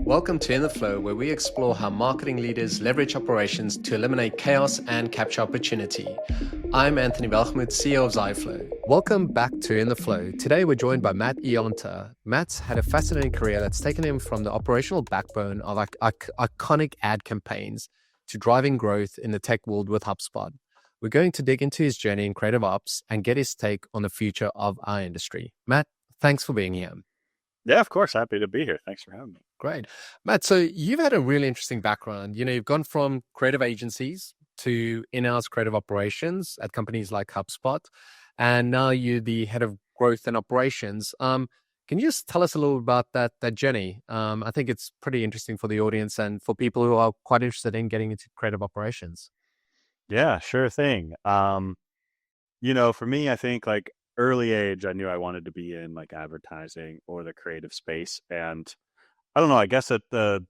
Welcome to In the Flow, where we explore how marketing leaders leverage operations to eliminate chaos and capture opportunity. I'm Anthony Welgemoed, CEO of Ziflow. Welcome back to In the Flow. Today we're joined by Matt Eonta. Matt's had a fascinating career that's taken him from the operational backbone of iconic ad campaigns to driving growth in the tech world with HubSpot. We're going to dig into his journey in creative ops and get his take on the future of our industry. Matt, thanks for being here. Yeah, of course. Happy to be here. Thanks for having me. Great. Matt, so you've had a really interesting background. You've gone from creative agencies to in-house creative operations at companies like HubSpot, and now you're the head of growth and operations. Can you just tell us a little about that journey? I think it's pretty interesting for the audience and for people who are quite interested in getting into creative operations. Yeah, sure thing. For me, I think like early age, I knew I wanted to be in like advertising or the creative space. And I don't know, I guess at the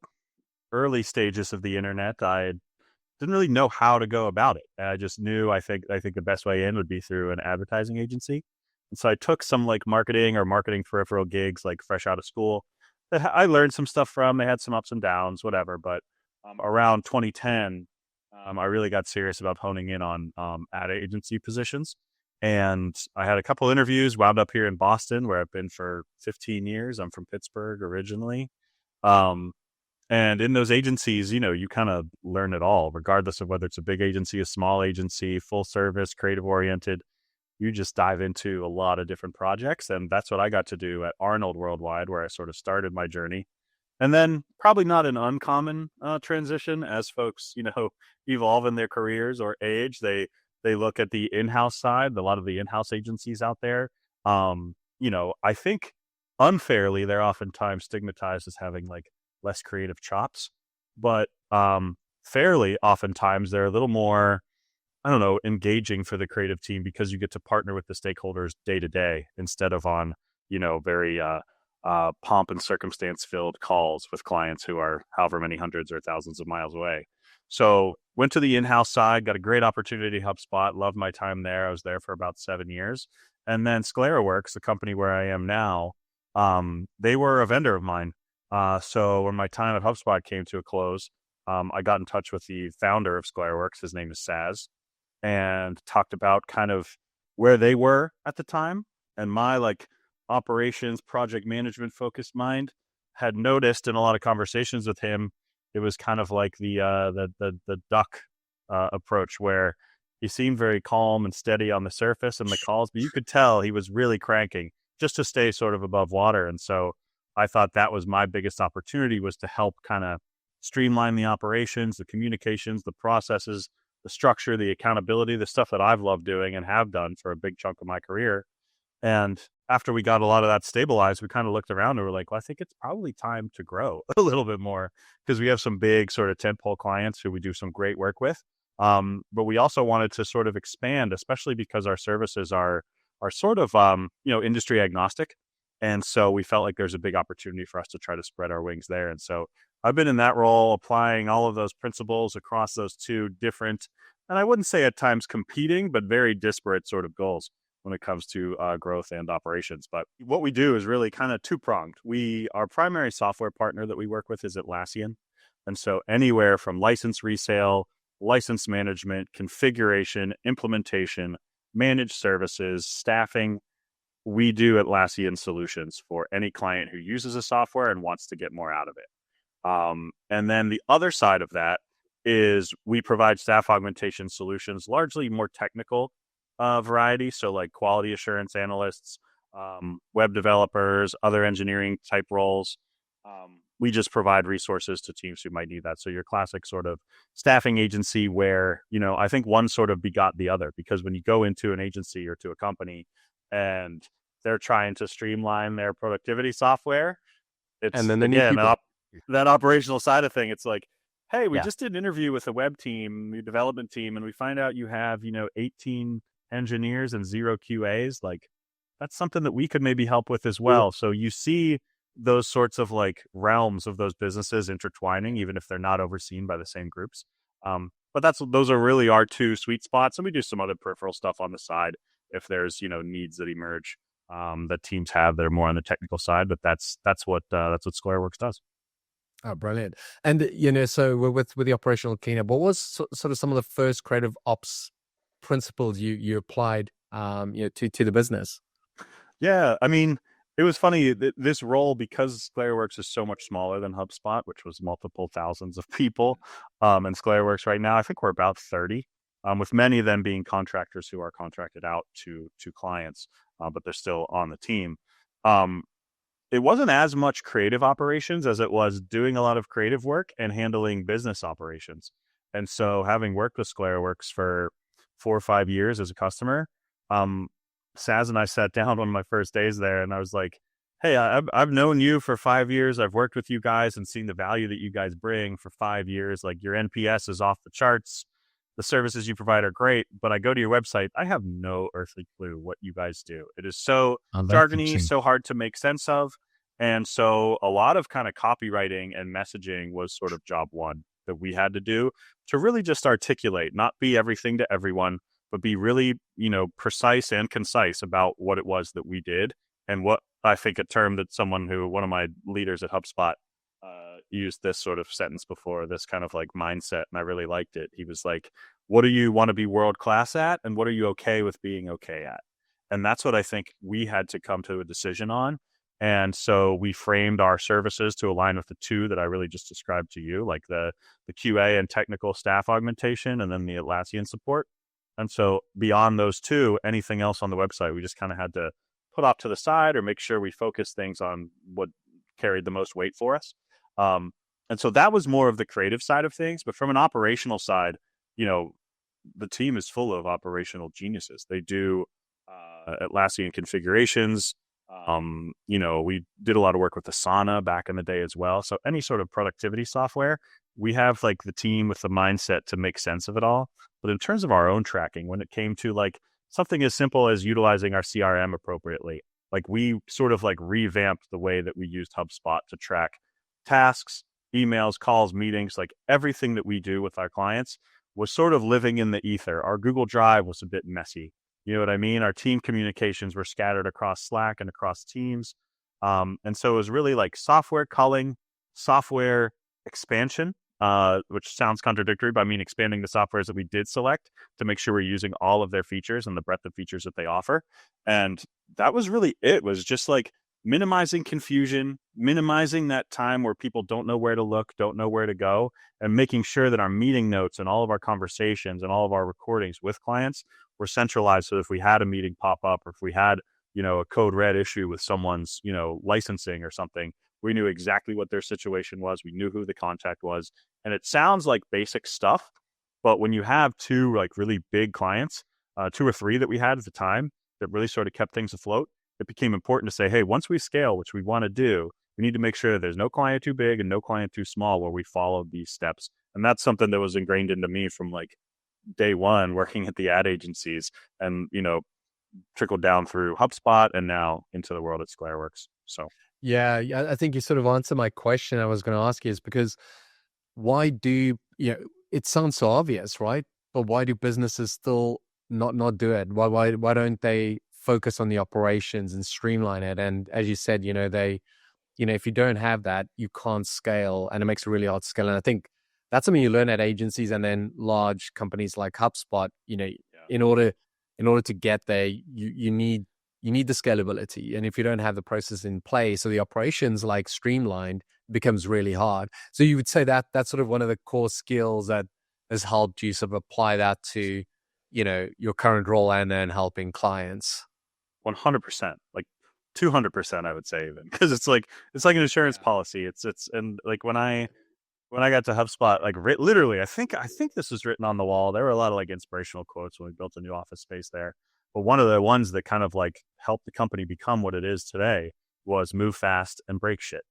early stages of the internet, I didn't really know how to go about it. I just knew I think the best way in would be through an advertising agency. And so I took some like marketing or marketing peripheral gigs like fresh out of school that I learned some stuff from. They had some ups and downs, whatever. But around 2010, I really got serious about honing in on ad agency positions. And I had a couple interviews, wound up here in Boston, where I've been for 15 years. I'm from Pittsburgh originally. Um, and in those agencies, you kind of learn it all, regardless of whether it's a big agency, a small agency, full service, creative oriented. You just dive into a lot of different projects. And that's what I got to do at Arnold Worldwide, where I sort of started my journey. And then probably not an uncommon transition as folks, evolve in their careers or age. They look at the in-house side, a lot of the in-house agencies out there. I think unfairly, they're oftentimes stigmatized as having like less creative chops, but fairly oftentimes they're a little more, I don't know, engaging for the creative team because you get to partner with the stakeholders day to day instead of on, very pomp and circumstance filled calls with clients who are however many hundreds or thousands of miles away. So went to the in-house side, got a great opportunity at HubSpot, loved my time there. I was there for about 7 years. And then ScleraWorks, the company where I am now, they were a vendor of mine. So when my time at HubSpot came to a close, I got in touch with the founder of ScleraWorks. His name is Saz, and talked about kind of where they were at the time. And my like operations, project management focused mind had noticed in a lot of conversations with him, it was kind of like the duck approach, where he seemed very calm and steady on the surface and the calls, but you could tell he was really cranking just to stay sort of above water. And so I thought that was my biggest opportunity, was to help kind of streamline the operations, the communications, the processes, the structure, the accountability, the stuff that I've loved doing and have done for a big chunk of my career. And after we got a lot of that stabilized, we kind of looked around and we're like, well, I think it's probably time to grow a little bit more, because we have some big sort of tentpole clients who we do some great work with. But we also wanted to sort of expand, especially because our services are sort of, industry agnostic. And so we felt like there's a big opportunity for us to try to spread our wings there. And so I've been in that role, applying all of those principles across those two different, and I wouldn't say at times competing, but very disparate sort of goals when it comes to growth and operations. But what we do is really kind of two-pronged. Our primary software partner that we work with is Atlassian. And so anywhere from license resale, license management, configuration, implementation, managed services, staffing, we do Atlassian solutions for any client who uses a software and wants to get more out of it. And then the other side of that is we provide staff augmentation solutions, largely more technical variety. So like quality assurance analysts, web developers, other engineering type roles. We just provide resources to teams who might need that. So your classic sort of staffing agency where, I think one sort of begot the other, because when you go into an agency or to a company and they're trying to streamline their productivity software, it's, And then they need again, people. that operational side of thing. It's like, hey, we Yeah. just did an interview with the web team, the development team, and we find out you have, 18 engineers and 0 QAs. Like, that's something that we could maybe help with as well. So you see those sorts of like realms of those businesses intertwining, even if they're not overseen by the same groups. But those are really our two sweet spots. And we do some other peripheral stuff on the side if there's, needs that emerge that teams have that are more on the technical side. But that's what SquareWorks does. Oh, brilliant. And, so with the operational cleanup, what was sort of some of the first creative ops principles you applied, to the business? Yeah, I mean, it was funny that this role, because SquareWorks is so much smaller than HubSpot, which was multiple thousands of people, and SquareWorks right now, I think we're about 30, with many of them being contractors who are contracted out to clients, but they're still on the team. Um, it wasn't as much creative operations as it was doing a lot of creative work and handling business operations. And so, having worked with SquareWorks for 4 or 5 years as a customer, um, Saz and I sat down one of my first days there, and I was like, "Hey, I've known you for 5 years. I've worked with you guys and seen the value that you guys bring for 5 years. Like, your NPS is off the charts. The services you provide are great, but I go to your website. I have no earthly clue what you guys do. It is so Oh, that's jargony, interesting. so hard to make sense of." And so a lot of kind of copywriting and messaging was sort of job one that we had to do to really just articulate, not be everything to everyone, but be really, precise and concise about what it was that we did. And what I think a term that one of my leaders at HubSpot used this sort of sentence before, this kind of like mindset, and I really liked it. He was like, what do you want to be world class at? And what are you okay with being okay at? And that's what I think we had to come to a decision on. And so we framed our services to align with the two that I really just described to you, like the QA and technical staff augmentation, and then the Atlassian support. And so beyond those two, anything else on the website, we just kind of had to put off to the side or make sure we focus things on what carried the most weight for us. Um, and so that was more of the creative side of things. But from an operational side, you know, the team is full of operational geniuses. They do Atlassian configurations. We did a lot of work with Asana back in the day as well. So any sort of productivity software, we have like the team with the mindset to make sense of it all. But in terms of our own tracking, when it came to like something as simple as utilizing our CRM appropriately, like we sort of like revamped the way that we used HubSpot to track tasks, emails, calls, meetings, like everything that we do with our clients was sort of living in the ether. Our Google Drive was a bit messy. You know what I mean? Our team communications were scattered across Slack and across Teams. And so it was really like software culling, software expansion, which sounds contradictory, but I mean expanding the softwares that we did select to make sure we're using all of their features and the breadth of features that they offer. And that was really it, was just like minimizing confusion, minimizing that time where people don't know where to look, don't know where to go, and making sure that our meeting notes and all of our conversations and all of our recordings with clients were centralized. So if we had a meeting pop up, or if we had, a code red issue with someone's, licensing or something, we knew exactly what their situation was. We knew who the contact was. And it sounds like basic stuff, but when you have two like really big clients, 2 or 3 that we had at the time that really sort of kept things afloat, it became important to say, hey, once we scale, which we want to do, we need to make sure that there's no client too big and no client too small where we follow these steps. And that's something that was ingrained into me from like day one working at the ad agencies, and, trickled down through HubSpot and now into the world at SquareWorks. So Yeah, I think you sort of answered my question I was going to ask you, is because why do, it sounds so obvious, right? But why do businesses still not do it? Why don't they focus on the operations and streamline it? And as you said, if you don't have that, you can't scale, and it makes it really hard to scale. And I think that's something you learn at agencies and then large companies like HubSpot. In order to get there, you need the scalability. And if you don't have the process in place or the operations like streamlined, it becomes really hard. So you would say that that's sort of one of the core skills that has helped you sort of apply that to, your current role and then helping clients. 100%, like 200%, I would say, even, because it's like an insurance policy. And like when I got to HubSpot, like literally, I think this was written on the wall. There were a lot of like inspirational quotes when we built a new office space there. But one of the ones that kind of like helped the company become what it is today was move fast and break shit.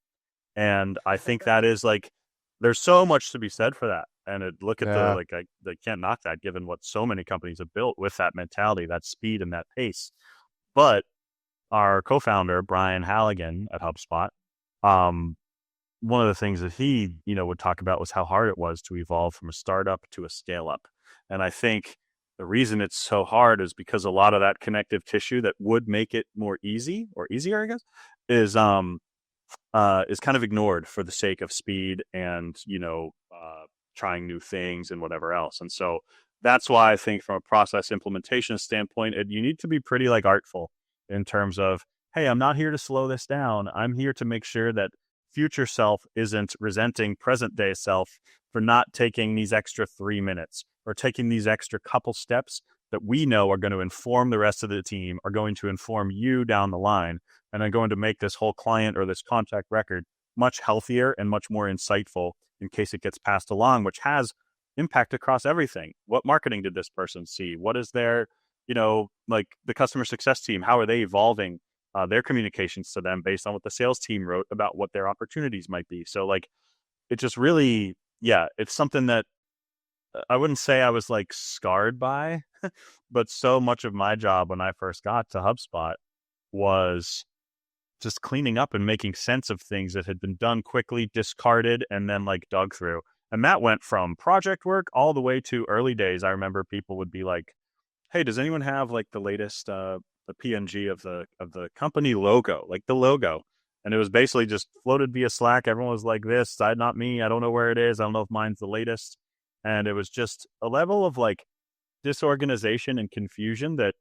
And I think that is like, there's so much to be said for that. And look at they can't knock that, given what so many companies have built with that mentality, that speed and that pace. But our co-founder, Brian Halligan at HubSpot, one of the things that he, would talk about was how hard it was to evolve from a startup to a scale up. And I think the reason it's so hard is because a lot of that connective tissue that would make it more easy or easier, I guess, is kind of ignored for the sake of speed and trying new things and whatever else. And so that's why I think from a process implementation standpoint, you need to be pretty like artful in terms of, hey, I'm not here to slow this down. I'm here to make sure that future self isn't resenting present day self for not taking these extra 3 minutes or taking these extra couple steps that we know are going to inform the rest of the team, are going to inform you down the line, and are going to make this whole client or this contact record much healthier and much more insightful in case it gets passed along, which has impact across everything. What marketing did this person see? What is their, like the customer success team? How are they evolving their communications to them based on what the sales team wrote about what their opportunities might be? So like, it just really, yeah, it's something that I wouldn't say I was like scarred by, but so much of my job when I first got to HubSpot was just cleaning up and making sense of things that had been done quickly, discarded, and then like dug through. And that went from project work all the way to early days. I remember people would be like, hey, does anyone have like the latest the PNG of the company logo, like the logo? And it was basically just floated via Slack. Everyone was like this, not me. I don't know where it is. I don't know if mine's the latest. And it was just a level of like disorganization and confusion that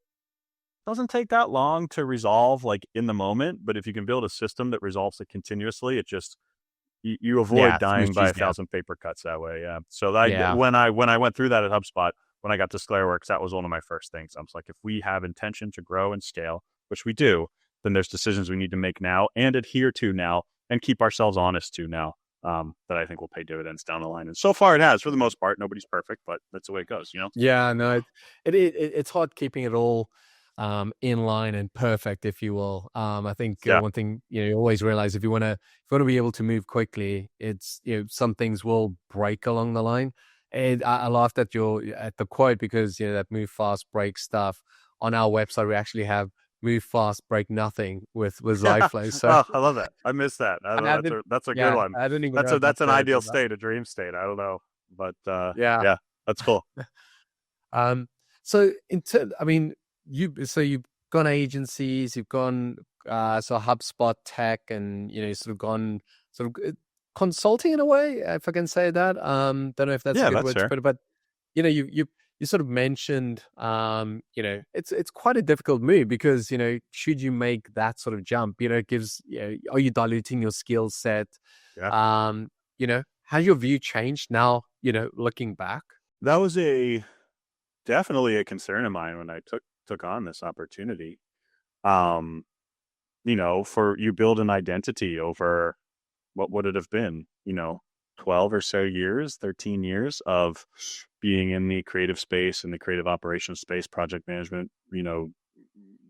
doesn't take that long to resolve like in the moment. But if you can build a system that resolves it continuously, it just, you avoid dying by 1,000 paper cuts that way. Yeah. So when I went through that at HubSpot, when I got to ScaleWorks, that was one of my first things. I was like, if we have intention to grow and scale, which we do, then there's decisions we need to make now and adhere to now and keep ourselves honest to now, that I think will pay dividends down the line. And so far it has. For the most part, nobody's perfect, but that's the way it goes, Yeah, no, it's hard keeping it all in line and perfect, if you will. I think one thing you always realize, if you want to be able to move quickly, it's some things will break along the line. And I laughed at the quote because that move fast, break stuff. On our website, we actually have move fast, break nothing with Ziflow. So I love that. I miss that. That's a good one. I don't even that's an ideal state, a dream state. I don't know, but yeah, that's cool. So I mean, you've gone agencies, you've gone so HubSpot tech, and sort of gone sort of consulting in a way, if I can say that. Don't know if that's a good word to put it, but you sort of mentioned it's quite a difficult move because should you make that sort of jump, it gives are you diluting your skill set? Has your view changed now, looking back? That was definitely a concern of mine when I took on this opportunity. For you build an identity over what would it have been, 12 or so years, 13 years of being in the creative space and the creative operations space, project management,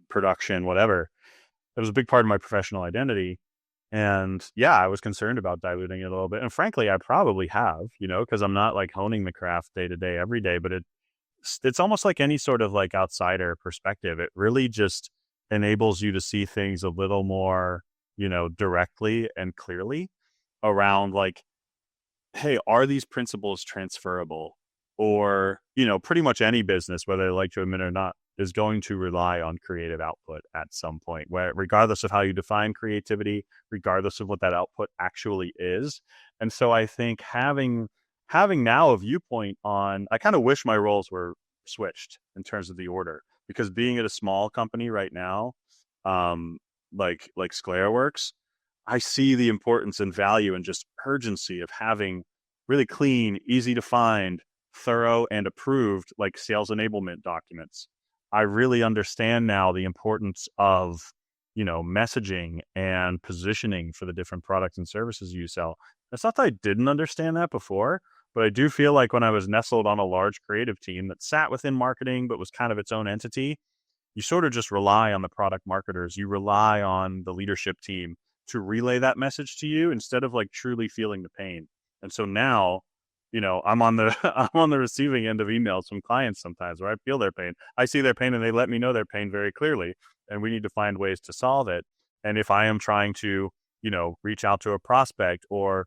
production, whatever. It was a big part of my professional identity. And yeah, I was concerned about diluting it a little bit. And frankly, I probably have, because I'm not like honing the craft day to day every day, but it's almost like any sort of like outsider perspective. It really just enables you to see things a little more, directly and clearly around like, hey, are these principles transferable? Or, pretty much any business, whether they like to admit it or not, is going to rely on creative output at some point, where regardless of how you define creativity, regardless of what that output actually is. And so I think having now a viewpoint on, I kind of wish my roles were switched in terms of the order, because being at a small company right now, like ScaleWorks, I see the importance and value and just urgency of having really clean, easy to find, thorough and approved like sales enablement documents. I really understand now the importance of, messaging and positioning for the different products and services you sell. It's not that I didn't understand that before, but I do feel like when I was nestled on a large creative team that sat within marketing, but was kind of its own entity, you sort of just rely on the product marketers. You rely on the leadership team to relay that message to you instead of like truly feeling the pain. And so now, I'm on the I'm on the receiving end of emails from clients sometimes where I feel their pain. I see their pain and they let me know their pain very clearly, and we need to find ways to solve it. And if I am trying to, reach out to a prospect or,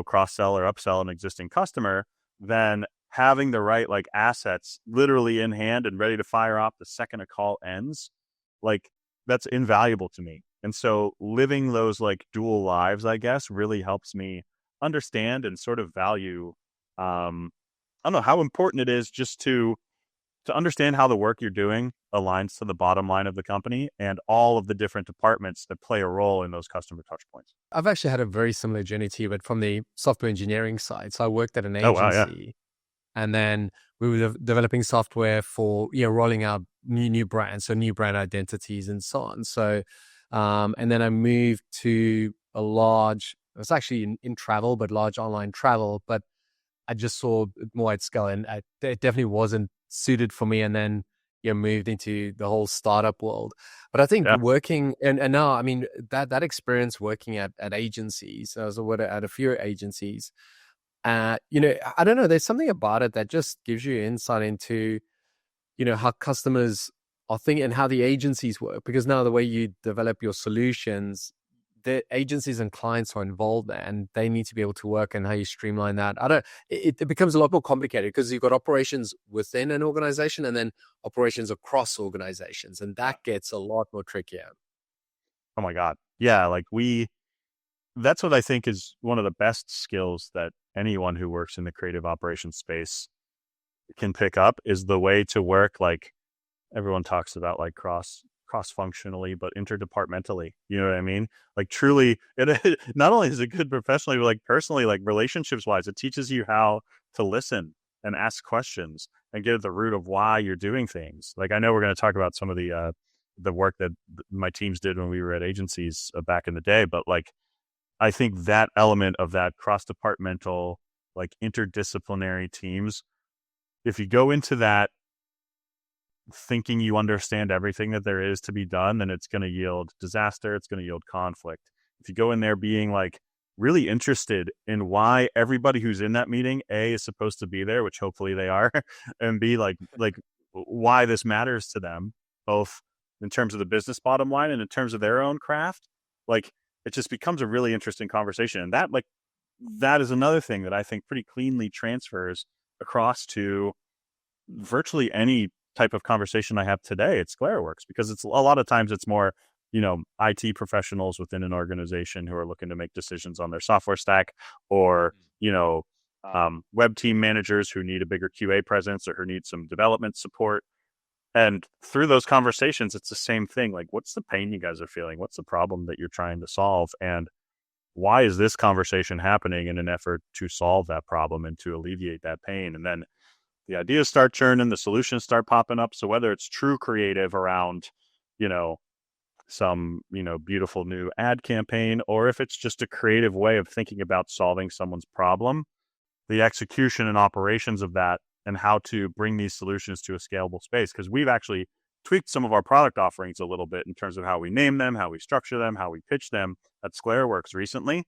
cross-sell or upsell an existing customer, then having the right like assets literally in hand and ready to fire off the second a call ends, like that's invaluable to me. And so living those like dual lives, I guess, really helps me understand and sort of value, I don't know, how important it is just to understand how the work you're doing aligns to the bottom line of the company and all of the different departments that play a role in those customer touch points. I've actually had a very similar journey to you, but from the software engineering side. So I worked at an Oh wow, yeah. agency, and then we were developing software for rolling out new brands, so new brand identities and so on. So, and then I moved to a large. It was actually in travel, but large online travel. But I just saw it more at scale, and it definitely wasn't suited for me. And then moved into the whole startup world. But I think Yeah. working and now, I mean, that experience working at agencies, I was at a few agencies. I don't know. There's something about it that just gives you insight into how customers are thinking and how the agencies work. Because now the way you develop your solutions, the agencies and clients are involved there, and they need to be able to work, and how you streamline that. It becomes a lot more complicated because you've got operations within an organization and then operations across organizations, and that gets a lot more trickier. Oh my God. Yeah. Like that's what I think is one of the best skills that anyone who works in the creative operations space can pick up, is the way to work. Like everyone talks about like cross functionally, but interdepartmentally. You know what I mean? Like truly, it not only is it good professionally, but like personally, like relationships wise, it teaches you how to listen and ask questions and get at the root of why you're doing things. Like I know we're going to talk about some of the work that my teams did when we were at agencies back in the day, but like I think that element of that cross departmental, like interdisciplinary teams, if you go into that thinking you understand everything that there is to be done, then it's going to yield disaster. It's going to yield conflict. If you go in there being like really interested in why everybody who's in that meeting, A, is supposed to be there, which hopefully they are, and B, like why this matters to them, both in terms of the business bottom line and in terms of their own craft, like it just becomes a really interesting conversation. And that is another thing that I think pretty cleanly transfers across to virtually any type of conversation I have today at SquareWorks, because it's a lot of times it's more, IT professionals within an organization who are looking to make decisions on their software stack, or, web team managers who need a bigger QA presence or who need some development support. And through those conversations, it's the same thing. Like, what's the pain you guys are feeling? What's the problem that you're trying to solve? And why is this conversation happening in an effort to solve that problem and to alleviate that pain? And then the ideas start churning, the solutions start popping up. So whether it's true creative around, some, beautiful new ad campaign, or if it's just a creative way of thinking about solving someone's problem, the execution and operations of that and how to bring these solutions to a scalable space. Because we've actually tweaked some of our product offerings a little bit in terms of how we name them, how we structure them, how we pitch them at SquareWorks recently.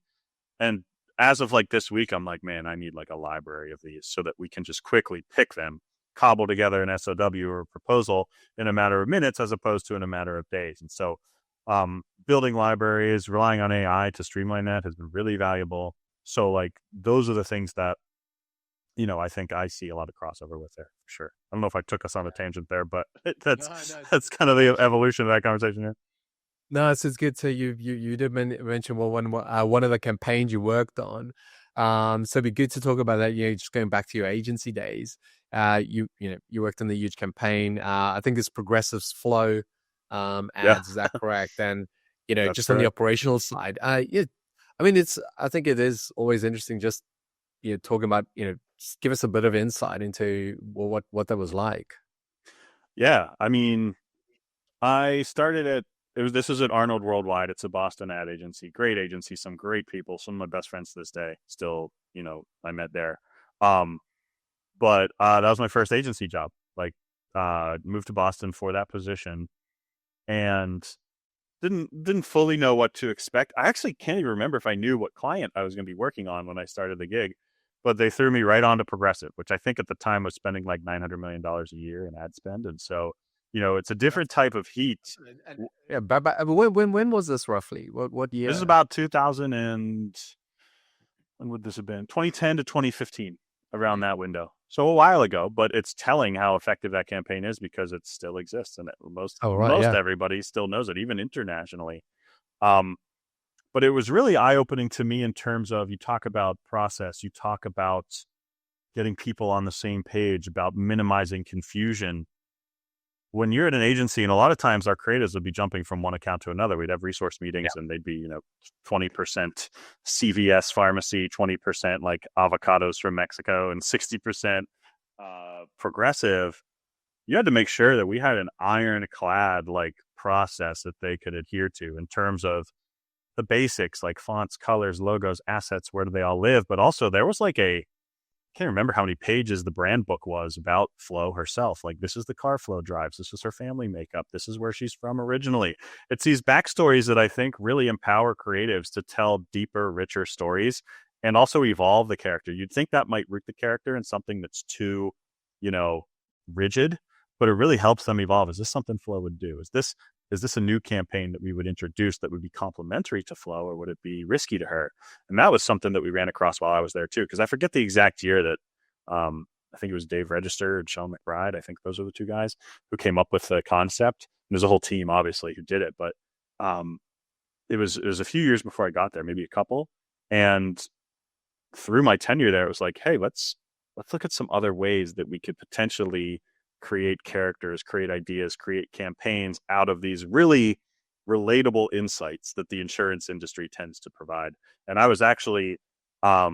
And as of like this week, I'm like, man, I need like a library of these so that we can just quickly pick them, cobble together an SOW or a proposal in a matter of minutes, as opposed to in a matter of days. And so building libraries, relying on AI to streamline that has been really valuable. So like those are the things that, I think I see a lot of crossover with there for sure. I don't know if I took us on a tangent there, but that's kind of the evolution of that conversation here. No, it's good. So you did mention one of the campaigns you worked on. So it'd be good to talk about that. Just going back to your agency days. You worked on the huge campaign. I think it's Progressive Flow ads. Yeah. Is that correct? And That's just on the correct. operational side. Yeah. I mean, I think it is always interesting. Just talking about just give us a bit of insight into what that was like. Yeah. I mean, I started this is at Arnold Worldwide. It's a Boston ad agency, great agency, some great people, some of my best friends to this day still, I met there. But that was my first agency job. Like, moved to Boston for that position and didn't fully know what to expect. I actually can't even remember if I knew what client I was going to be working on when I started the gig, but they threw me right onto Progressive, which I think at the time was spending like $900 million a year in ad spend. And so, it's a different type of heat. Yeah, but when was this roughly? What year? This is about 2000 and when would this have been? 2010 to 2015, around that window. So a while ago, but it's telling how effective that campaign is because it still exists and Oh, right. most Yeah. everybody still knows it, even internationally. Um, but it was really eye opening to me in terms of, you talk about process, you talk about getting people on the same page, about minimizing confusion. When you're at an agency, and a lot of times our creatives would be jumping from one account to another, we'd have resource Yeah. meetings and they'd be, 20% CVS pharmacy, 20% like avocados from Mexico, and 60% progressive. You had to make sure that we had an ironclad like process that they could adhere to in terms of the basics, like fonts, colors, logos, assets, where do they all live? But also there was like can't remember how many pages the brand book was about Flo herself. Like, this is the car Flo drives. This is her family makeup. This is where she's from originally. It's these backstories that I think really empower creatives to tell deeper, richer stories and also evolve the character. You'd think that might root the character in something that's too, rigid, but it really helps them evolve. Is this something Flo would do? Is this a new campaign that we would introduce that would be complementary to Flo, or would it be risky to her? And that was something that we ran across while I was there too, because I forget the exact year that I think it was Dave Register and Sean McBride. I think those are the two guys who came up with the concept. And there's a whole team, obviously, who did it, but um, it was a few years before I got there, maybe a couple. And through my tenure there, it was like, hey, let's look at some other ways that we could potentially create characters, create ideas, create campaigns out of these really relatable insights that the insurance industry tends to provide. And I was actually, I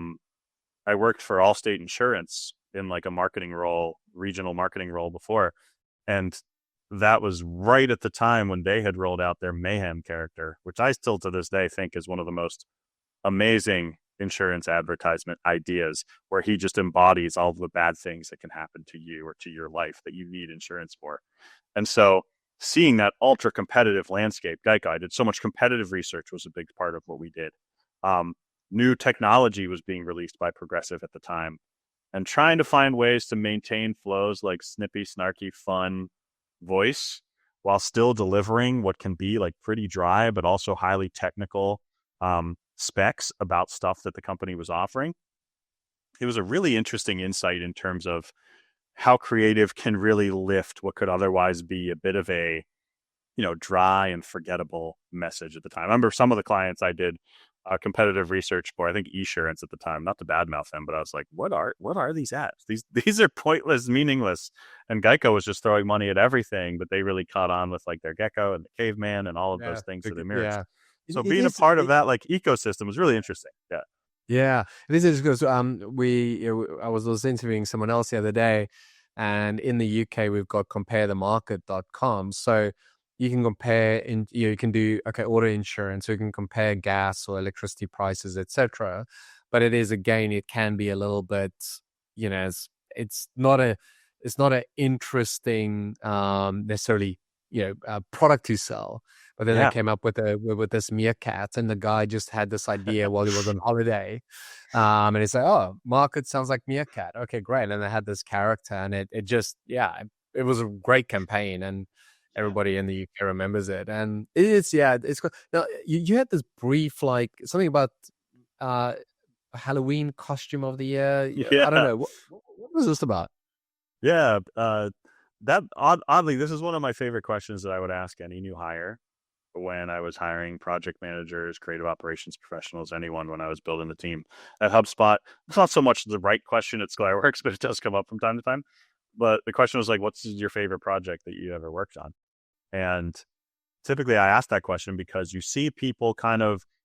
worked for Allstate Insurance in like a marketing role, regional marketing role before. And that was right at the time when they had rolled out their Mayhem character, which I still to this day think is one of the most amazing insurance advertisement ideas, where he just embodies all of the bad things that can happen to you or to your life that you need insurance for. And so seeing that ultra competitive landscape, Geico, I did so much competitive research, was a big part of what we did. Um, New technology was being released by Progressive at the time, and trying to find ways to maintain Flo's like snippy, snarky, fun voice while still delivering what can be like pretty dry, but also highly technical specs about stuff that the company was offering. It was a really interesting insight in terms of how creative can really lift what could otherwise be a bit of a, dry and forgettable message at the time. I remember some of the clients I did competitive research for, I think Esurance at the time, not to badmouth them, but I was like, what are these ads? These are pointless, meaningless. And Geico was just throwing money at everything, but they really caught on with like their gecko and the caveman and all of those things that emerged. Yeah. So It being a is. part of that like ecosystem was really interesting. Yeah. Yeah, this is because I was interviewing someone else the other day, and in the UK we've got comparethemarket.com. So you can compare you can do auto insurance, so you can compare gas or electricity prices, etc. But it is, again, it can be a little bit, it's not a interesting necessarily product to sell. But then they Yeah. came up with this meerkat, and the guy just had this idea while he was on holiday, and he's like, "Oh, market sounds like meerkat. Okay, great." And they had this character, and it just, it was a great campaign, and Yeah. everybody in the UK remembers it. And it's good. Now you had this brief, like, something about uh Halloween costume of the year. I don't Yeah. know what was this about. Yeah. Oddly, this is one of my favorite questions that I would ask any new hire when I was hiring project managers, creative operations professionals, anyone when I was building the team at HubSpot. It's not so much the right question at Skyworks, but it does come up from time to time. But the question was like, what's your favorite project that you ever worked on? And typically I ask that question because you see people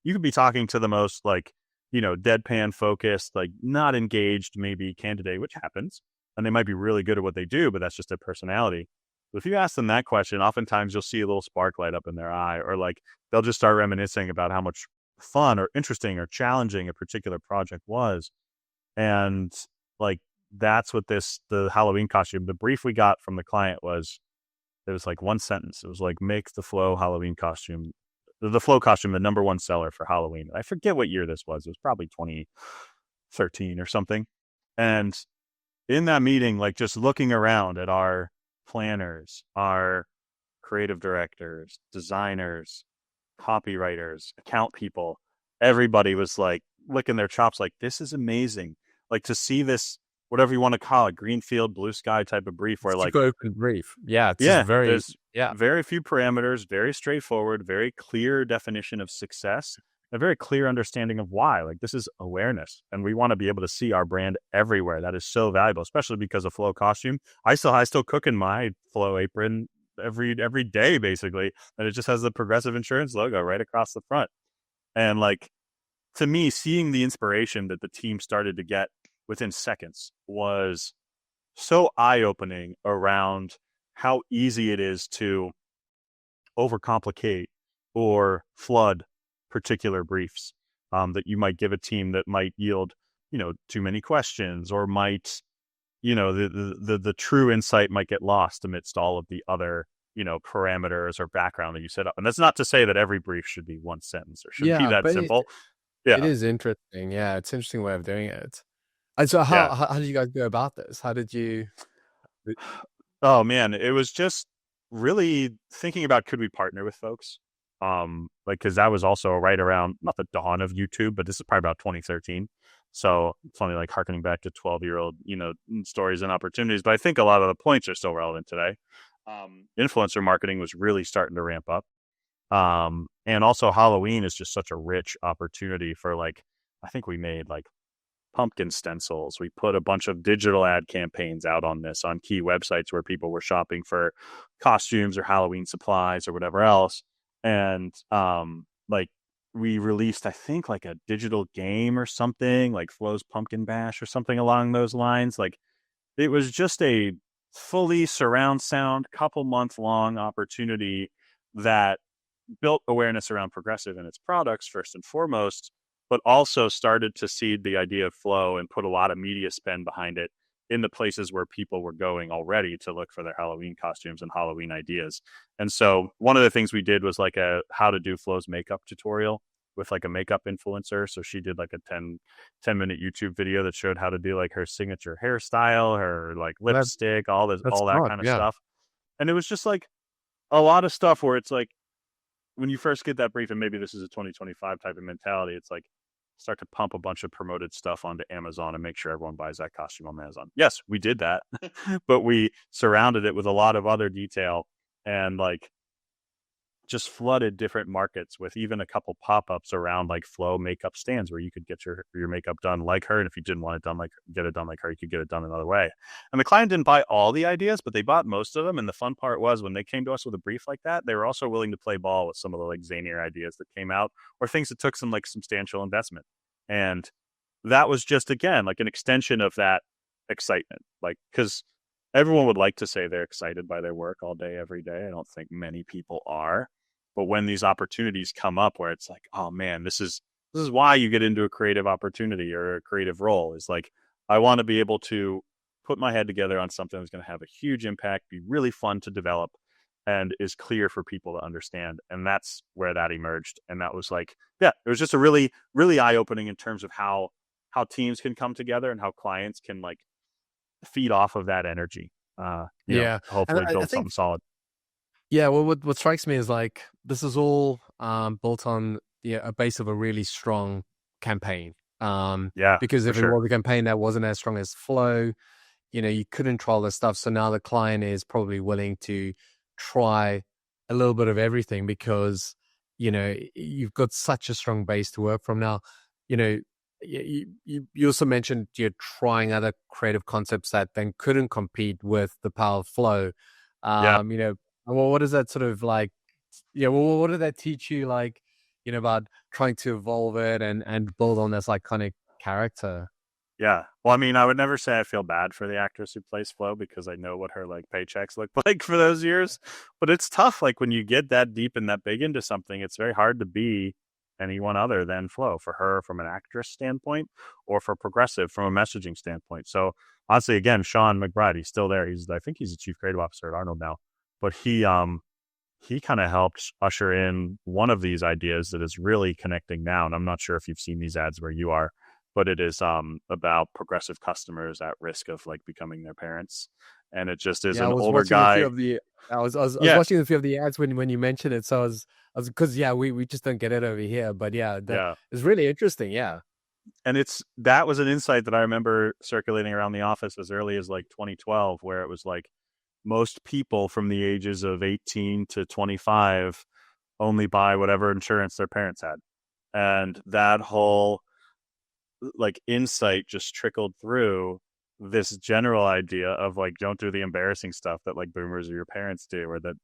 you could be talking to the most like, deadpan focused, like not engaged, maybe candidate, which happens. And they might be really good at what they do, but that's just their personality. But if you ask them that question, oftentimes you'll see a little spark light up in their eye, or like they'll just start reminiscing about how much fun or interesting or challenging a particular project was. And like, that's what the Halloween costume, the brief we got from the client was, it was like one sentence. It was like, make the Flo Halloween costume, the Flo costume, the number one seller for Halloween. I forget what year this was. It was probably 2013 or something. And in that meeting, like just looking around at our planners, our creative directors, designers, copywriters, account people, everybody was like licking their chops, like, this is amazing. Like, to see this whatever you want to call it, greenfield, blue sky type of brief where Super open brief. Yeah, it's just yeah, very, there's yeah. very few parameters, very straightforward, very clear definition of success, a very clear understanding of why. Like, this is awareness, and we want to be able to see our brand everywhere. That is so valuable, especially because of Flow costume. I still cook in my Flow apron every day, basically, and it just has the Progressive Insurance logo right across the front. And like, to me, seeing the inspiration that the team started to get within seconds was so eye-opening around how easy it is to overcomplicate or flood particular briefs that you might give a team that might yield, too many questions, or might, the true insight might get lost amidst all of the other, parameters or background that you set up. And that's not to say that every brief should be one sentence or should be Yeah, that but simple. it Yeah. is interesting. Yeah, it's an interesting way of doing it. And so Yeah. how did you guys go about this? How did you Oh man, it was just really thinking about, could we partner with folks? Like, cause that was also right around, not the dawn of YouTube, but this is probably about 2013. So it's only like harkening back to 12-year-old, stories and opportunities. But I think a lot of the points are still relevant today. Influencer marketing was really starting to ramp up. And also Halloween is just such a rich opportunity for, like, I think we made like pumpkin stencils. We put a bunch of digital ad campaigns out on this on key websites where people were shopping for costumes or Halloween supplies or whatever else. And like, we released, I think, like a digital game or something, like Flo's Pumpkin Bash or something along those lines. Like, it was just a fully surround sound, couple month long opportunity that built awareness around Progressive and its products first and foremost, but also started to seed the idea of Flow and put a lot of media spend behind it in the places where people were going already to look for their Halloween costumes and Halloween ideas. And so one of the things we did was like a how to do Flow's makeup tutorial with like a makeup influencer. So she did like a 10-minute YouTube video that showed how to do like her signature hairstyle, her like that lipstick, that's all that smart. kind of Yeah. stuff. And it was just like a lot of stuff where it's like, when you first get that brief, and maybe this is a 2025 type of mentality, it's like, start to pump a bunch of promoted stuff onto Amazon and make sure everyone buys that costume on Amazon. Yes, we did that, but we surrounded it with a lot of other detail and like just flooded different markets with even a couple pop-ups around like Flow makeup stands where you could get your makeup done like her. And if you didn't want it done like get it done like her, you could get it done another way. And the client didn't buy all the ideas, but they bought most of them. And the fun part was when they came to us with a brief like that, they were also willing to play ball with some of the like zanier ideas that came out or things that took some like substantial investment. And that was just, again, like an extension of that excitement. Like, because everyone would like to say they're excited by their work all day, every day. I don't think many people are. But when these opportunities come up where it's like, oh man, this is why you get into a creative opportunity or a creative role, is like, I want to be able to put my head together on something that's going to have a huge impact, be really fun to develop, and is clear for people to understand. And that's where that emerged. And that was like, yeah, it was just a really, really eye-opening in terms of how teams can come together and how clients can like feed off of that energy. Yeah. And Hopefully I build think something solid. yeah, well, what strikes me is like this is all built on a base of a really strong campaign. Yeah, Because for if it sure. was a campaign that wasn't as strong as Flow, you couldn't trial this stuff. So now the client is probably willing to try a little bit of everything because you've got such a strong base to work from. Now, you know, you also mentioned you're trying other creative concepts that then couldn't compete with the power of Flow. Yeah. Well, what is that sort of like? Yeah, well, what did that teach you, like, about trying to evolve it and build on this iconic character? Yeah. Well, I mean, I would never say I feel bad for the actress who plays Flo because I know what her like paychecks look like for those years. But it's tough. Like when you get that deep and that big into something, it's very hard to be anyone other than Flo for her from an actress standpoint or for Progressive from a messaging standpoint. So honestly, again, Sean McBride, he's still there. I think he's the chief creative officer at Arnold now, but he kind of helped usher in one of these ideas that is really connecting now. And I'm not sure if you've seen these ads where you are, but it is about Progressive customers at risk of like becoming their parents. And it just is Yeah, I an was older watching a few guy. of the I was Yeah. watching a few of the ads when you mentioned it. So I was because yeah, we just don't get it over here. But yeah, that Yeah. is really interesting. Yeah. And that was an insight that I remember circulating around the office as early as like 2012, where it was like most people from the ages of 18 to 25 only buy whatever insurance their parents had. And that whole like insight just trickled through this general idea of like, don't do the embarrassing stuff that like boomers or your parents do, or that,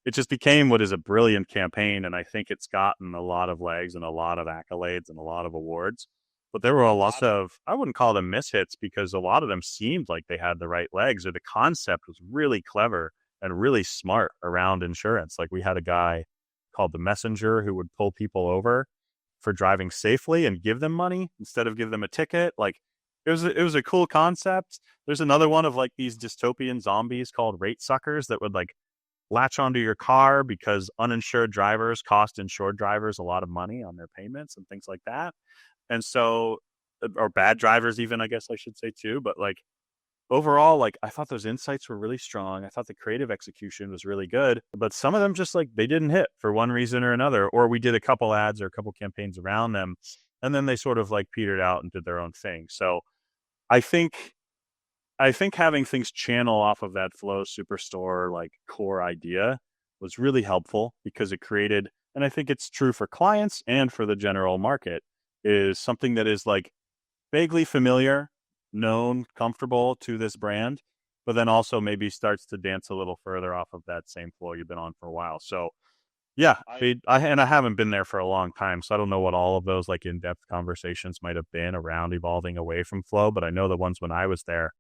it just became what is a brilliant campaign. And I think it's gotten a lot of legs and a lot of accolades and a lot of awards. But there were a lot of, I wouldn't call them mishits, because a lot of them seemed like they had the right legs, or the concept was really clever and really smart around insurance. Like we had a guy called the Messenger who would pull people over for driving safely and give them money instead of give them a ticket. Like it was a cool concept. There's another one of like these dystopian zombies called rate suckers that would like latch onto your car because uninsured drivers cost insured drivers a lot of money on their payments and things like that. And so, or bad drivers even, I guess I should say too. But like overall, like I thought those insights were really strong. I thought the creative execution was really good, but some of them just like they didn't hit for one reason or another, or we did a couple ads or a couple campaigns around them, and then they sort of like petered out and did their own thing. So I think having things channel off of that Flow Superstore like core idea was really helpful, because it created, and I think it's true for clients and for the general market, is something that is like vaguely familiar, known, comfortable to this brand, but then also maybe starts to dance a little further off of that same flow you've been on for a while. So yeah, I haven't been there for a long time, so I don't know what all of those like in-depth conversations might have been around evolving away from flow, but I know the ones when I was there,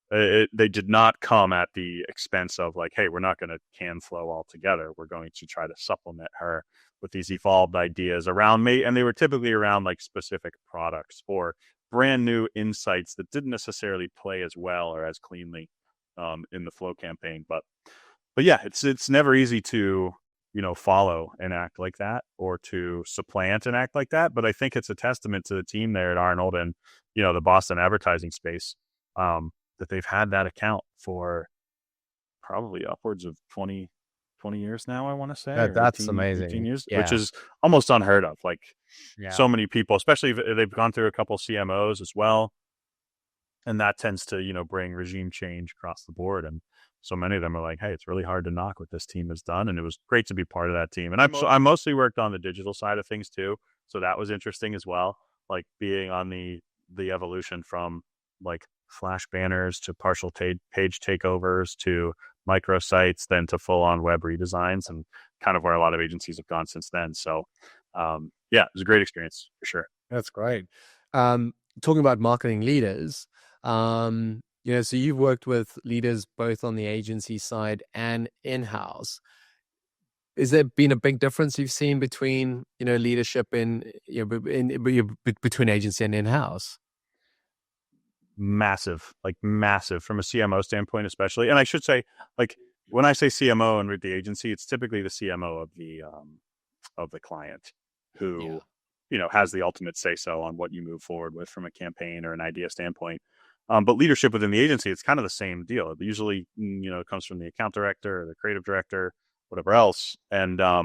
they did not come at the expense of like, hey, we're not going to can flow altogether. We're going to try to supplement her with these evolved ideas around me. And they were typically around like specific products or brand new insights that didn't necessarily play as well or as cleanly in the flow campaign. But yeah, it's never easy to, follow and act like that, or to supplant and act like that. But I think it's a testament to the team there at Arnold and, the Boston advertising space, that they've had that account for probably upwards of 20 years now, I want to say, or That's 18 amazing. years, which Yeah. is almost unheard of. Like Yeah. so many people, especially if they've gone through a couple CMOs as well. And that tends to, bring regime change across the board. And so many of them are like, hey, it's really hard to knock what this team has done. And it was great to be part of that team. And I mostly worked on the digital side of things too. So that was interesting as well. Like being on the evolution from like flash banners to partial page takeovers to microsites, then to full on web redesigns, and kind of where a lot of agencies have gone since then. So yeah, it was a great experience for sure. That's great. Talking about marketing leaders, so you've worked with leaders both on the agency side and in-house. Is there been a big difference you've seen between, leadership between agency and in-house? Massive from a CMO standpoint, especially. And I should say, like when I say CMO and with the agency, it's typically the CMO of the client who, has the ultimate say so on what you move forward with from a campaign or an idea standpoint. But leadership within the agency, it's kind of the same deal. It usually, it comes from the account director or the creative director, whatever else. And I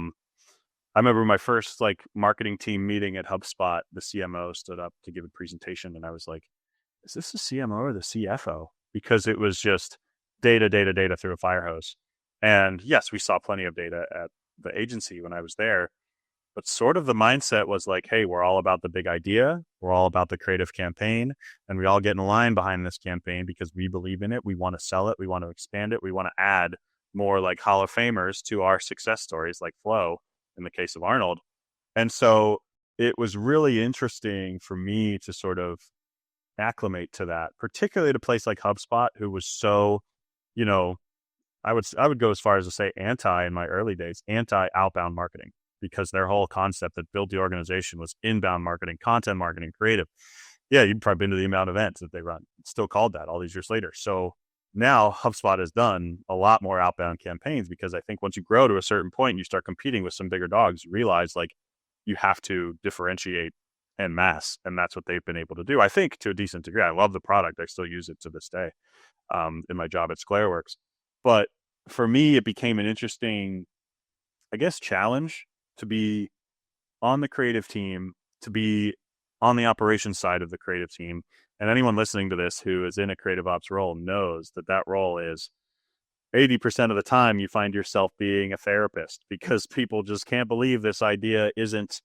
remember my first like marketing team meeting at HubSpot, the CMO stood up to give a presentation, and I was like, is this the CMO or the CFO? Because it was just data through a fire hose. And yes, we saw plenty of data at the agency when I was there, but sort of the mindset was like, hey, we're all about the big idea. We're all about the creative campaign, and we all get in line behind this campaign because we believe in it. We want to sell it. We want to expand it. We want to add more like Hall of Famers to our success stories, like Flow in the case of Arnold. And so it was really interesting for me to sort of acclimate to that, particularly at a place like HubSpot, who was so, you know, I would go as far as to say in my early days, anti outbound marketing, because their whole concept that built the organization was inbound marketing, content marketing, creative. Yeah, you've probably been to the amount of events that they run. It's still called that all these years later. So now HubSpot has done a lot more outbound campaigns, because I think once you grow to a certain point and you start competing with some bigger dogs, you realize like you have to differentiate en masse. And that's what they've been able to do, I think, to a decent degree. I love the product. I still use it to this day in my job at SclareWorks. But for me, it became an interesting, I guess, challenge to be on the creative team, to be on the operations side of the creative team. And anyone listening to this who is in a creative ops role knows that that role is 80% of the time you find yourself being a therapist because people just can't believe this idea isn't,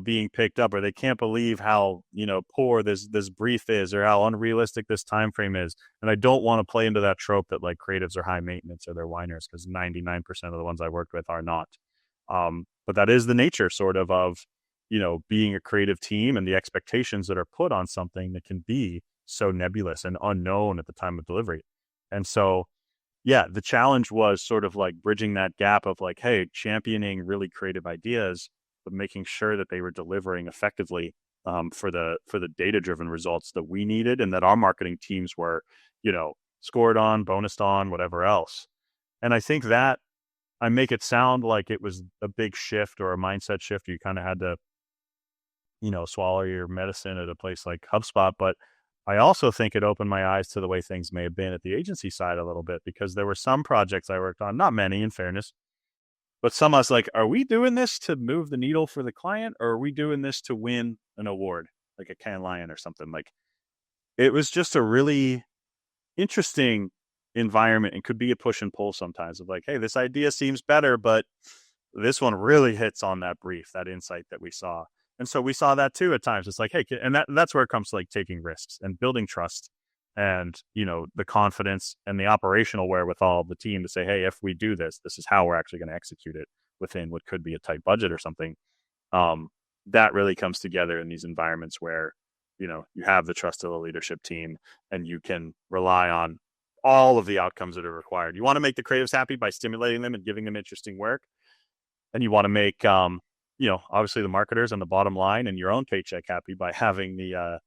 being picked up, or they can't believe how, poor this brief is, or how unrealistic this time frame is. And I don't want to play into that trope that like creatives are high maintenance or they're whiners, because 99% of the ones I worked with are not. But that is the nature sort of, being a creative team, and the expectations that are put on something that can be so nebulous and unknown at the time of delivery. And so, yeah, the challenge was sort of like bridging that gap of like, hey, championing really creative ideas, but making sure that they were delivering effectively for the data-driven results that we needed, and that our marketing teams were, scored on, bonused on, whatever else. And I think that I make it sound like it was a big shift or a mindset shift. You kind of had to, swallow your medicine at a place like HubSpot. But I also think it opened my eyes to the way things may have been at the agency side a little bit, because there were some projects I worked on, not many in fairness, but some I was like, are we doing this to move the needle for the client, or are we doing this to win an award, like a Cannes Lion or something? Like, it was just a really interesting environment, and could be a push and pull sometimes of like, hey, this idea seems better, but this one really hits on that brief, that insight that we saw. And so we saw that too at times. It's like, hey, and that's where it comes to like taking risks and building trust, and, the confidence and the operational wherewithal of the team to say, hey, if we do this, this is how we're actually going to execute it within what could be a tight budget or something. That really comes together in these environments where, you have the trust of the leadership team, and you can rely on all of the outcomes that are required. You want to make the creatives happy by stimulating them and giving them interesting work. And you want to make, obviously the marketers and the bottom line and your own paycheck happy by having the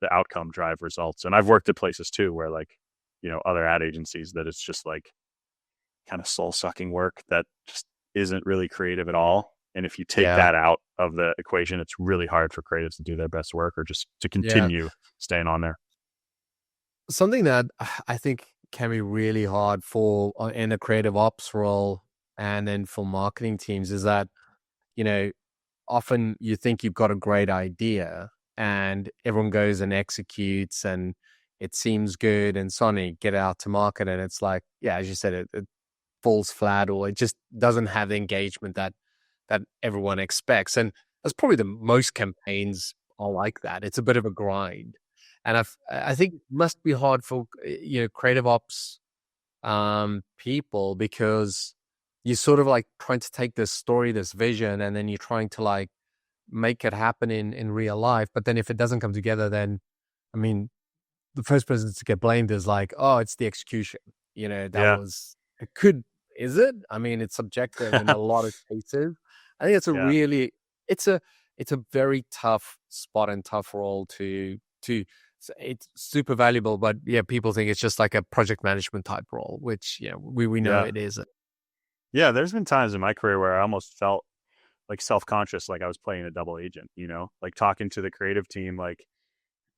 outcome drive results. And I've worked at places too where like, other ad agencies, that it's just like kind of soul sucking work that just isn't really creative at all. And if you take Yeah. that out of the equation, it's really hard for creatives to do their best work, or just to Yeah. continue staying on there. Something that I think can be really hard for in a creative ops role and then for marketing teams is that, often you think you've got a great idea and everyone goes and executes and it seems good and so on, and you get out to market and it's like, yeah, as you said, it falls flat, or it just doesn't have the engagement that everyone expects. And that's probably the most campaigns are like that. It's a bit of a grind. And I think it must be hard for, creative ops people, because you're sort of like trying to take this story, this vision, and then you're trying to like make it happen in real life. But then if it doesn't come together, then, I mean, the first person to get blamed is like, oh, it's the execution. Yeah. Is it? I mean, it's subjective in a lot of cases. I think Yeah. it's a very tough spot and tough role it's super valuable, but yeah, people think it's just like a project management type role, which, we know Yeah. it isn't. Yeah. There's been times in my career where I almost felt like self-conscious, like I was playing a double agent, like talking to the creative team, like,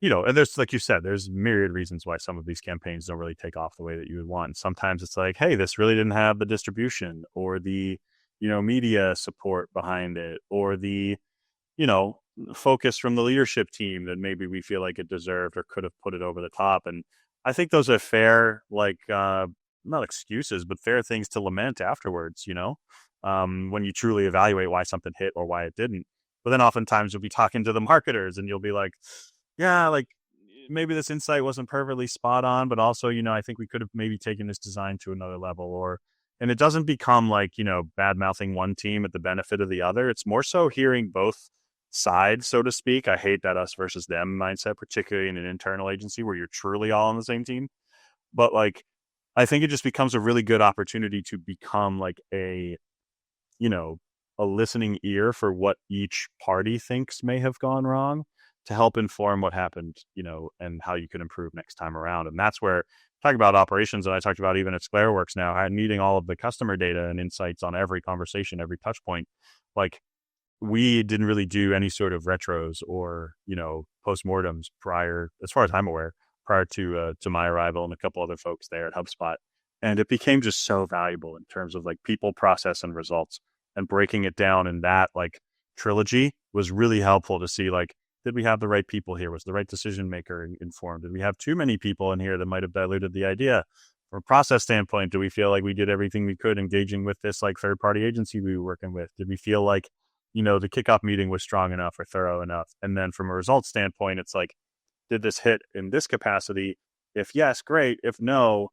and there's, like you said, there's myriad reasons why some of these campaigns don't really take off the way that you would want. And sometimes it's like, hey, this really didn't have the distribution or the, media support behind it, or the, focus from the leadership team that maybe we feel like it deserved or could have put it over the top. And I think those are fair, like, not excuses, but fair things to lament afterwards, when you truly evaluate why something hit or why it didn't. But then oftentimes you'll be talking to the marketers and you'll be like, yeah, like maybe this insight wasn't perfectly spot on, but also, I think we could have maybe taken this design to another level. And it doesn't become like, bad mouthing one team at the benefit of the other. It's more so hearing both sides, so to speak. I hate that us versus them mindset, particularly in an internal agency where you're truly all on the same team. But like, I think it just becomes a really good opportunity to become like a listening ear for what each party thinks may have gone wrong, to help inform what happened, and how you can improve next time around. And that's where, talking about operations, and I talked about even at SquareWorks now, needing all of the customer data and insights on every conversation, every touch point. Like, we didn't really do any sort of retros or, postmortems prior, as far as I'm aware, prior to my arrival and a couple other folks there at HubSpot. And it became just so valuable in terms of like people, process, and results, and breaking it down in that like trilogy was really helpful to see, like, did we have the right people here? Was the right decision maker informed? Did we have too many people in here that might have diluted the idea? From a process standpoint, do we feel like we did everything we could engaging with this like third party agency we were working with? Did we feel like, the kickoff meeting was strong enough or thorough enough? And then from a results standpoint, it's like, did this hit in this capacity? If yes, great. If no,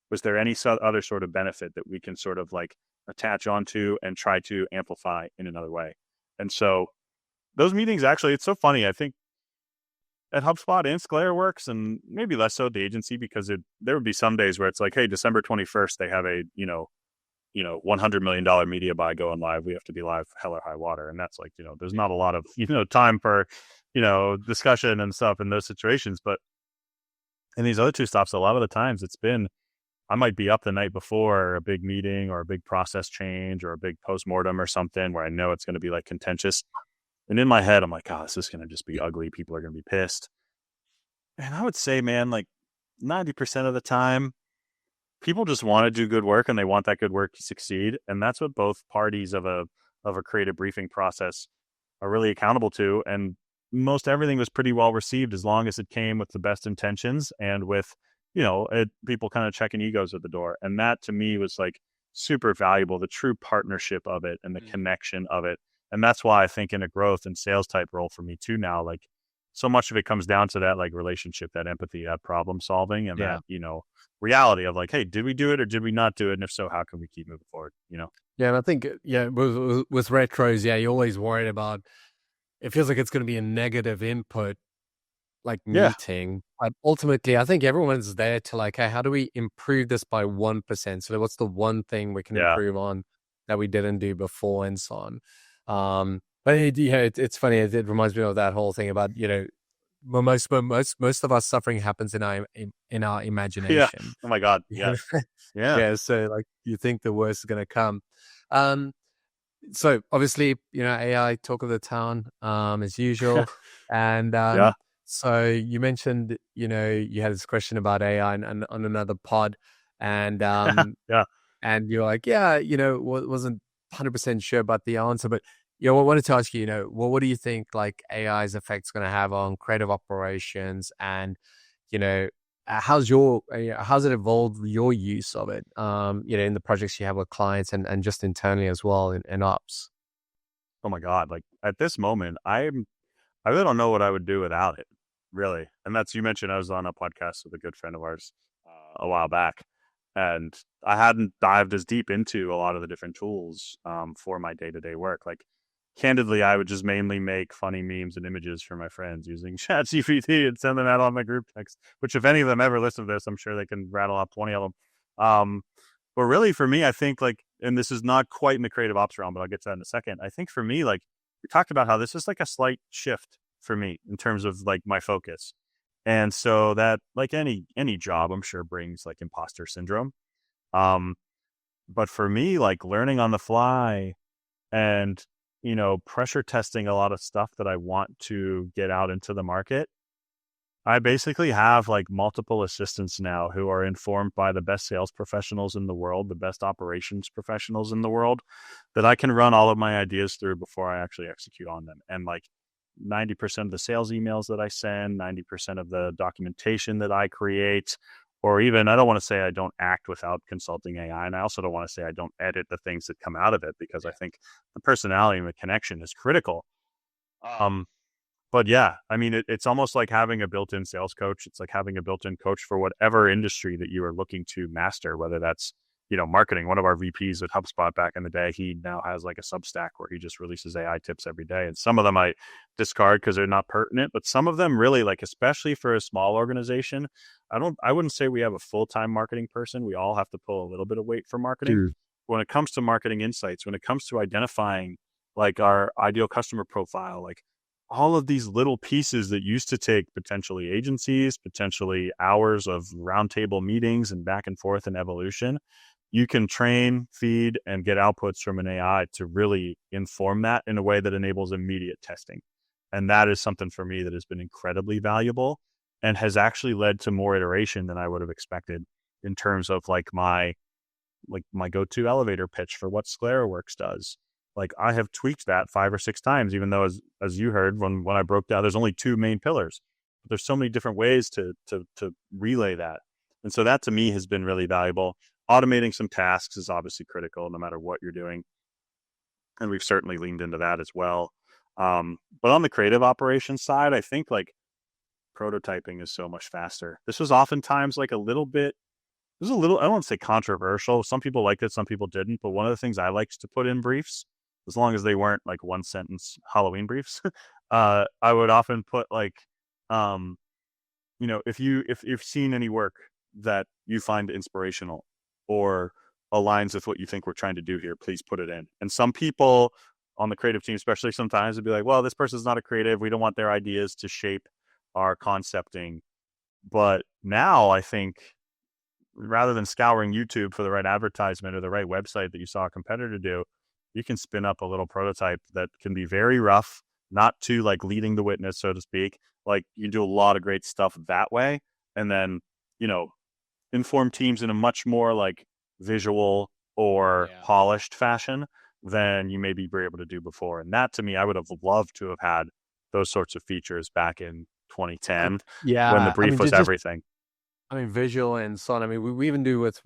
was there any other sort of benefit that we can sort of like attach onto and try to amplify in another way? And so those meetings, actually, it's so funny. I think at HubSpot and ScalareWorks, and maybe less so at the agency, because there would be some days where it's like, hey, December 21st, they have a, $100 million media buy going live. We have to be live hell or high water. And that's like, there's not a lot of, time for, discussion and stuff in those situations. But in these other two stops, a lot of the times it's been, I might be up the night before a big meeting or a big process change or a big postmortem or something where I know it's going to be like contentious. And in my head, I'm like, oh, this is going to just be ugly. People are going to be pissed. And I would say, man, like 90% of the time, people just want to do good work and they want that good work to succeed. And that's what both parties of a creative briefing process are really accountable to. And most everything was pretty well received as long as it came with the best intentions and with, people kind of checking egos at the door. And that to me was like super valuable, the true partnership of it and the connection of it. And that's why I think in a growth and sales type role for me too now, like so much of it comes down to that like relationship, that empathy, that problem solving, and that, reality of like, hey, did we do it or did we not do it? And if so, how can we keep moving forward? Yeah. And I think, with retros, you're always worried about, it feels like it's going to be a negative input, like meeting. But ultimately, I think everyone's there to like, hey, how do we improve this by 1%? So what's the one thing we can improve on that we didn't do before, and so on. But it's funny. It reminds me of that whole thing about, most of our suffering happens in our imagination. Yeah. Oh my God. Yeah. Yeah. So like, you think the worst is going to come. So obviously, AI talk of the town, as usual. And so you mentioned, you had this question about AI and on another pod, and and you're like, wasn't 100% sure about the answer, but I wanted to ask you, what do you think like AI's effects going to have on creative operations, and how's it evolved your use of it, in the projects you have with clients and just internally as well in ops? Oh my God. Like at this moment, I really don't know what I would do without it, really. And that's, you mentioned I was on a podcast with a good friend of ours a while back, and I hadn't dived as deep into a lot of the different tools for my day-to-day work. Like candidly, I would just mainly make funny memes and images for my friends using ChatGPT and send them out on my group text, which if any of them ever listen to this, I'm sure they can rattle off 20 of them. But really for me, I think like, and this is not quite in the creative ops realm, but I'll get to that in a second. I think for me, like we talked about how this is like a slight shift for me in terms of like my focus. And so that like any job, I'm sure brings like imposter syndrome. But for me, like learning on the fly and, pressure testing a lot of stuff that I want to get out into the market, I basically have like multiple assistants now who are informed by the best sales professionals in the world, the best operations professionals in the world, that I can run all of my ideas through before I actually execute on them. And like 90% of the sales emails that I send, 90% of the documentation that I create, or even, I don't want to say I don't act without consulting AI. And I also don't want to say I don't edit the things that come out of it, because I think the personality and the connection is critical. But yeah, I mean, it's almost like having a built-in sales coach. It's like having a built-in coach for whatever industry that you are looking to master, whether that's, marketing. One of our VPs at HubSpot back in the day, he now has like a Substack where he just releases AI tips every day. And some of them I discard because they're not pertinent, but some of them really, like, especially for a small organization, I wouldn't say we have a full-time marketing person. We all have to pull a little bit of weight for marketing. When it comes to marketing insights, when it comes to identifying like our ideal customer profile, like all of these little pieces that used to take potentially agencies, potentially hours of roundtable meetings and back and forth and evolution, you can train, feed, and get outputs from an AI to really inform that in a way that enables immediate testing. And that is something for me that has been incredibly valuable and has actually led to more iteration than I would have expected in terms of like my go-to elevator pitch for what ScalareWorks does. like I have tweaked that 5 or 6 times, even though as you heard when I broke down, there's only 2 main pillars. But there's so many different ways to relay that. And so that to me has been really valuable. Automating some tasks is obviously critical no matter what you're doing. And we've certainly leaned into that as well. But on the creative operations side, I think like prototyping is so much faster. This was oftentimes like a little bit, this is a little, I don't want to say controversial. Some people liked it, some people didn't. But one of the things I liked to put in briefs, as long as they weren't like 1 sentence Halloween briefs, I would often put like, if you've seen any work that you find inspirational or aligns with what you think we're trying to do here, please put it in. And some people on the creative team, especially sometimes, would be like, well, this person's not a creative. We don't want their ideas to shape our concepting. But now I think rather than scouring YouTube for the right advertisement or the right website that you saw a competitor do, you can spin up a little prototype that can be very rough, not too like leading the witness, so to speak. Like you do a lot of great stuff that way. And then, inform teams in a much more like visual or polished fashion than you maybe were able to do before. And that to me, I would have loved to have had those sorts of features back in 2010 when the brief was everything. Visual and so on. We even do with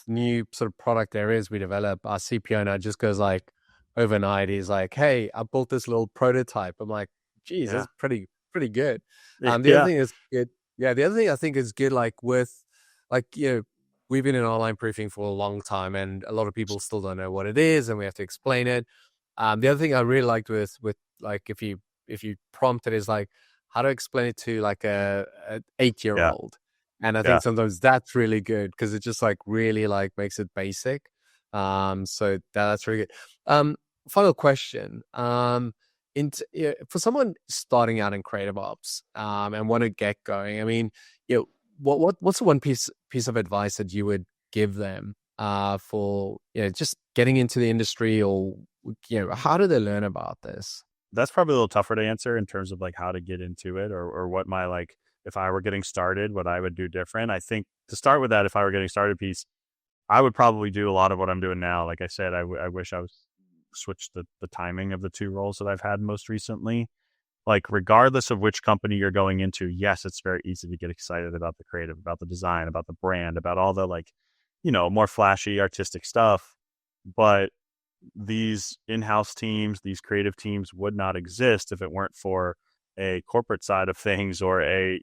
new sort of product areas we develop. Our CPO now just goes like overnight. He's like, "Hey, I built this little prototype." I'm like, "Geez, that's pretty good." The other thing is good. Yeah, the other thing I think is good, like with like we've been in online proofing for a long time, and a lot of people still don't know what it is, and we have to explain it. The other thing I really liked with like if you prompt it is like how to explain it to like a 8-year-old. And I think sometimes that's really good because it just like really like makes it basic. So that's really good. Final question. For someone starting out in creative ops and want to get going, what's the one piece of advice that you would give them for just getting into the industry, or how do they learn about this? That's probably a little tougher to answer in terms of like how to get into it or what my like, if I were getting started, what I would do different. I think to start with that, if I were getting started piece, I would probably do a lot of what I'm doing now. Like I said, I wish I was switched the timing of the 2 roles that I've had most recently. Like regardless of which company you're going into, yes, it's very easy to get excited about the creative, about the design, about the brand, about all the like, more flashy artistic stuff. But these in-house teams, these creative teams would not exist if it weren't for a corporate side of things or a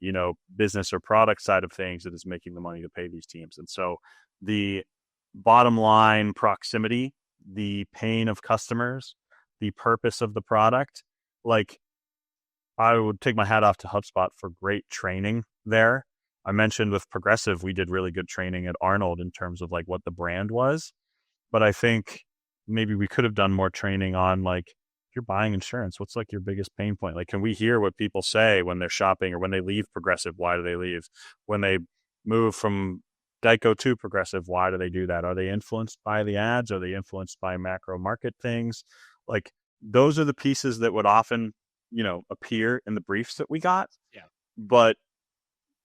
business or product side of things that is making the money to pay these teams. And so the bottom line proximity, the pain of customers, the purpose of the product, like I would take my hat off to HubSpot for great training there. I mentioned with Progressive, we did really good training at Arnold in terms of like what the brand was. But I think maybe we could have done more training on like, if you're buying insurance, what's like your biggest pain point? Like, can we hear what people say when they're shopping or when they leave Progressive? Why do they leave? When they move from Geico to Progressive, why do they do that? Are they influenced by the ads? Are they influenced by macro market things? Like those are the pieces that would often, appear in the briefs that we got. Yeah. But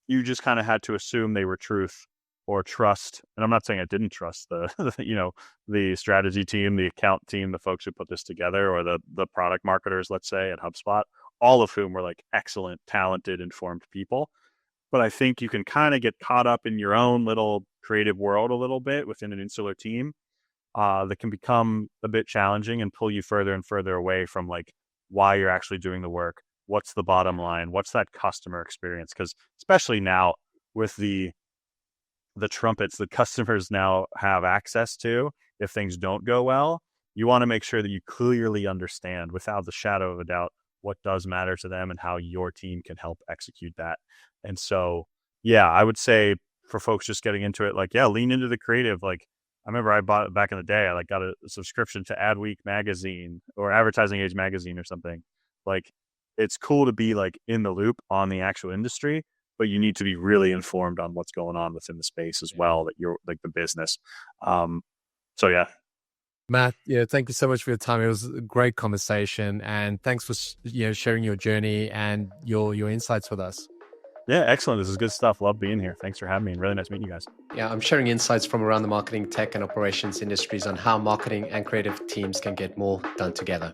you just kind of had to assume they were truth or trust. And I'm not saying I didn't trust the strategy team, the account team, the folks who put this together, or the product marketers, let's say at HubSpot, all of whom were like excellent, talented, informed people. But I think you can kind of get caught up in your own little creative world a little bit within an insular team that can become a bit challenging and pull you further and further away from like why you're actually doing the work. What's the bottom line? What's that customer experience? Because especially now with the trumpets that customers now have access to, if things don't go well, you want to make sure that you clearly understand without the shadow of a doubt what does matter to them and how your team can help execute that. And so, I would say for folks just getting into it, like, lean into the creative. Like I remember I bought it back in the day. I like got a subscription to Adweek magazine or Advertising Age magazine or something. Like it's cool to be like in the loop on the actual industry, but you need to be really informed on what's going on within the space as well, that you're like the business. So yeah. Matt, thank you so much for your time. It was a great conversation, and thanks for sharing your journey and your insights with us. Yeah, excellent. This is good stuff. Love being here. Thanks for having me. And really nice meeting you guys. Yeah, I'm sharing insights from around the marketing, tech, and operations industries on how marketing and creative teams can get more done together.